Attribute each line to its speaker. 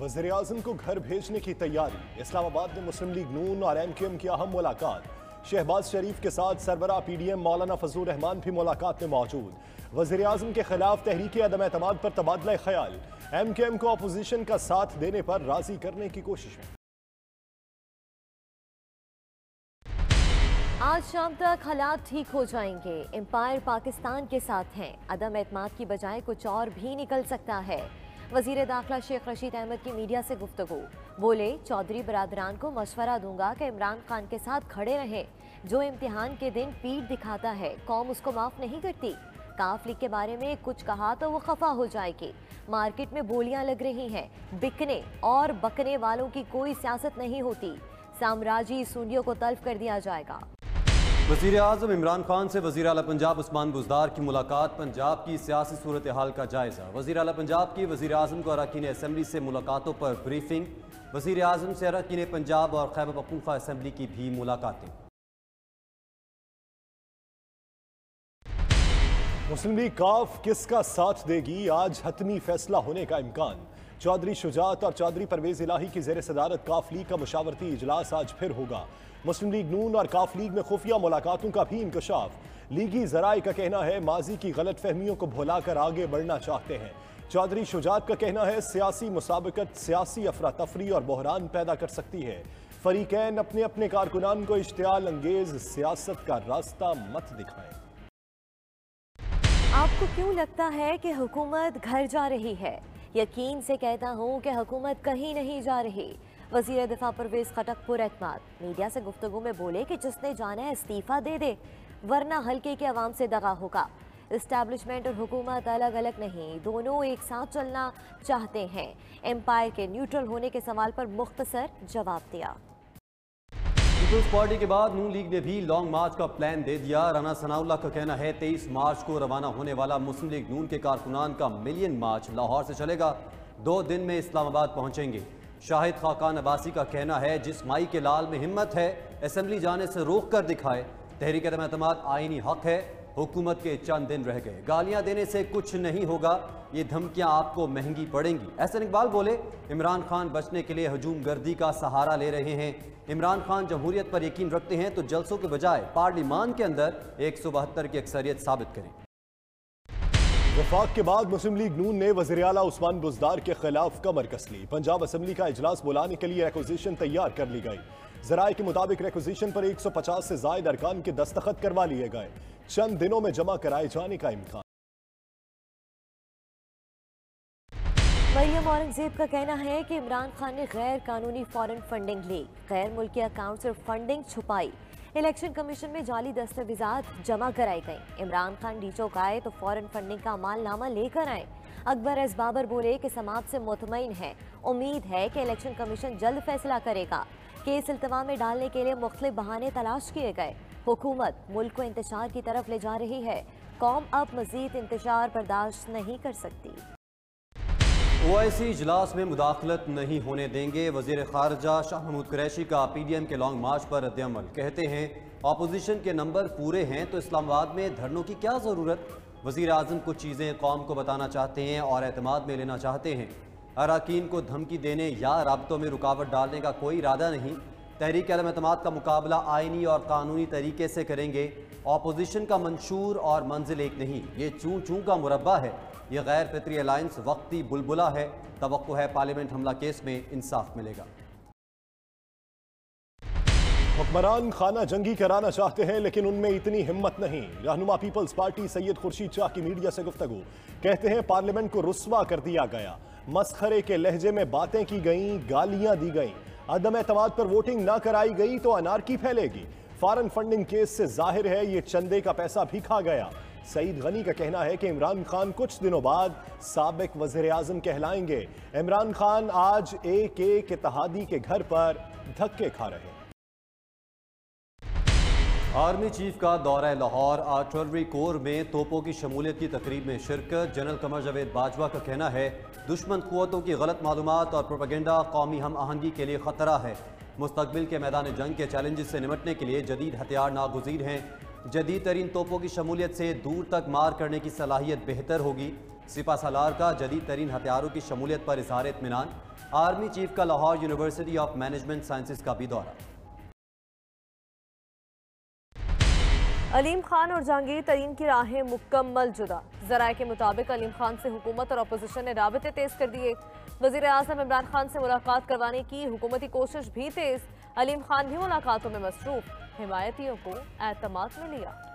Speaker 1: वज़ीर-ए-आज़म को घर भेजने की तैयारी। इस्लामाबाद में मुस्लिम लीग नून और MKM की अहम मुलाकात। शहबाज शरीफ के साथ सरबराह PDM मौलाना फजलुर रहमान भी मुलाकात में मौजूद। वज़ीर-ए-आज़म के खिलाफ तहरीक अदम एतमाद पर तबादला ख्याल। MKM को अपोजिशन का साथ देने पर राजी करने की कोशिश में।
Speaker 2: आज शाम तक हालात ठीक हो जाएंगे। एम्पायर पाकिस्तान के साथ हैं। अदम एतमाद की बजाय कुछ और भी निकल सकता है। वजीर दाखिला शेख रशीद अहमद की मीडिया से गुफ्तगू। बोले, चौधरी बरादरान को मशवरा दूंगा कि इमरान खान के साथ खड़े रहें। जो इम्तिहान के दिन पीठ दिखाता है, कौम उसको माफ नहीं करती। काफ लीग के बारे में कुछ कहा तो वो खफा हो जाएगी। मार्केट में बोलियां लग रही हैं। बिकने और बकने वालों की कोई सियासत नहीं होती। साम्राज्यी सूंडियों को तल्फ कर दिया जाएगा।
Speaker 3: वज़ीर-ए-आज़म इमरान खान से वज़ीर आला पंजाब उस्मान बुज़दार की मुलाकात। पंजाब की सियासी सूरत हाल का जायजा। वज़ीर आला पंजाब की वज़ीर-ए-आज़म को अरकान असम्बली से मुलाकातों पर ब्रीफिंग। वज़ीर-ए-आज़म से अरकान पंजाब और खैबर पख्तूनख्वा असम्बली की भी मुलाकातें।
Speaker 1: मुस्लिम लीग काफ किसका साथ देगी, आज हतमी फैसला होने का इम्कान। चौधरी शुजात और चौधरी परवेज इलाही की ज़ेर सदारत काफ लीग का मुशावरती इजलास आज फिर होगा। मुस्लिम लीग नून और काफ लीग में खुफिया मुलाकातों का भी इंकशाफ। लीगी ज़राए का कहना है माजी की गलत फहमियों को भुलाकर आगे बढ़ना चाहते हैं। चौधरी शुजात का कहना है सियासी मुसाबकत सियासी अफरा तफरी और बहरान पैदा कर सकती है। फरीकैन अपने अपने कारकुनान को इश्तियाल अंगेज सियासत का रास्ता मत दिखाएं।
Speaker 2: आपको क्यों लगता है कि हुकूमत घर जा रही है? यकीन से कहता हूँ कि हुकूमत कहीं नहीं जा रही। वज़ीर दिफा परवेज खटक पुरएतमाद मीडिया से गुफ्तगू में बोले कि जिसने जाना है इस्तीफ़ा दे दे, वरना हल्के के अवाम से दगा होगा। इस्टेब्लिशमेंट और हुकूमत अलग अलग नहीं, दोनों एक साथ चलना चाहते हैं। एम्पायर के न्यूट्रल होने के सवाल पर मुख्तसर जवाब दिया।
Speaker 3: पीपल्स पार्टी के बाद नून लीग ने भी लॉन्ग मार्च का प्लान दे दिया। राना सनाउल्लाह का कहना है 23 मार्च को रवाना होने वाला मुस्लिम लीग नून के कारकुनान का मिलियन मार्च लाहौर से चलेगा। 2 दिन में इस्लामाबाद पहुंचेंगे। शाहिद खाकान अब्बासी का कहना है जिस माई के लाल में हिम्मत है असेंबली जाने से रोक कर दिखाए। तहरीक अदम एतमाद आईनी हक है। हुकूमत के चंद दिन रह गए, गालियां देने से कुछ नहीं होगा, ये धमकियां आपको महंगी पड़ेंगी। एहसन इकबाल बोले, इमरान खान बचने के लिए हजूम गर्दी का सहारा ले रहे हैं। इमरान खान जमहूरियत पर यकीन रखते हैं तो जलसों के बजाय पार्लिमान के अंदर 172 की अक्सरियत साबित करें।
Speaker 1: वफाक के बाद मुस्लिम लीग नून ने वज़ीर आला उस्मान बुज़दार के खिलाफ कमर कस ली। पंजाब असम्बली का इजलास बुलाने के लिए रिक्विजिशन तैयार कर ली गई। ज़राए के मुताबिक रिक्विजिशन पर 150 से ज़ायद अरकान के दस्तखत करवा लिए गए। चंद दिनों में जमा कराए जाने का इम्कान।
Speaker 2: मरियम औरंगजेब का कहना है कि इमरान खान ने गैर कानूनी फॉरेन फंडिंग ली, गैर मुल्की अकाउंट से फंडिंग छुपाई। इलेक्शन कमीशन में जाली दस्तावेजात जमा कराई गई। इमरान खान डीचोक आए तो फॉरेन फंडिंग का मालनामा लेकर आए। अकबर एस बाबर बोले कि समात से मुतमईन है, उम्मीद है कि इलेक्शन कमीशन जल्द फैसला करेगा। केस इल्तवा में डालने के लिए मुख्तलिफ बहाने तलाश किए गए। हुकूमत मुल्क को इंतशार की तरफ ले जा रही है। कौम अब मजीद इंतशार बर्दाश्त नहीं कर सकती।
Speaker 3: OIC इजलास में मुदाखलत नहीं होने देंगे। वजीर खारजा शाह महमूद कुरैशी का PDM के लॉन्ग मार्च पर रद्द-ए-अमल। कहते हैं अपोजिशन के नंबर पूरे हैं तो इस्लामाबाद में धरनों की क्या ज़रूरत। वज़ीर आज़म कुछ चीज़ें कौम को बताना चाहते हैं और एतमाद में लेना चाहते हैं। अराकीन को धमकी देने या राब्तों में रुकावट डालने का कोई इरादा नहीं। तहरीक अदम एतमाद का मुकाबला आइनी और कानूनी तरीके से करेंगे। अपोजिशन का मंशूर और मंजिल एक नहीं, ये चूं चूं का मुरब्बा है। ये गैर फितरी अलायंस वक्ती बुलबुला है। तवक्को है पार्लियामेंट हमला केस में इंसाफ मिलेगा।
Speaker 1: हुक्मरान खाना जंगी कराना चाहते हैं लेकिन उनमें इतनी हिम्मत नहीं। रहनुमा पीपल्स पार्टी सैयद खुर्शीद शाह की मीडिया से गुफ्तगू। कहते हैं पार्लियामेंट को रुस्वा कर दिया गया, मस्खरे के लहजे में बातें की गईं, गालियां दी गईं। अदम एतमाद पर वोटिंग ना कराई गई तो अनारकी फैलेगी। फॉरेन फंडिंग केस से जाहिर है ये चंदे का पैसा भी खा गया। सईद गनी का कहना है कि इमरान खान कुछ दिनों बाद साबिक वज़ीर आज़म कहलाएंगे। इमरान खान आज एक इत्तेहादी के घर पर धक्के खा रहे हैं।
Speaker 3: आर्मी चीफ का दौरा लाहौर। आर्टिलरी कोर में तोपों की शमूलियत की तकरीब में शिरकत। जनरल कमर जावेद बाजवा का कहना है दुश्मन कुव्वतों की गलत मालूमात और प्रोपेगेंडा कौमी हम आहंगी के लिए खतरा है। मुस्तकबिल के मैदान जंग के चैलेंजेस से निपटने के लिए जदीद हथियार नागुज़ीर हैं। जदीद तरीन तोपों की शमूलियत से दूर तक मार करने की सलाहियत बेहतर होगी। सिपा सालार का जदीद तरीन हथियारों की शमूलियत पर इजहार इत्मीनान। आर्मी चीफ का Lahore university of management sciences का भी दौरा।
Speaker 2: अलीम खान और जहांगीर तरीन की राहें मुकम्मल जुदा। जराये के मुताबिक अलीम खान से हुकूमत और अपोजिशन ने राबते तेज कर दिए। वजीर आज़म इमरान खान से मुलाकात करवाने की हुकूमती कोशिश भी तेज। अलीम खान भी मुलाकातों में मसरूफ, हिमायतियों को एतमाद में लिया।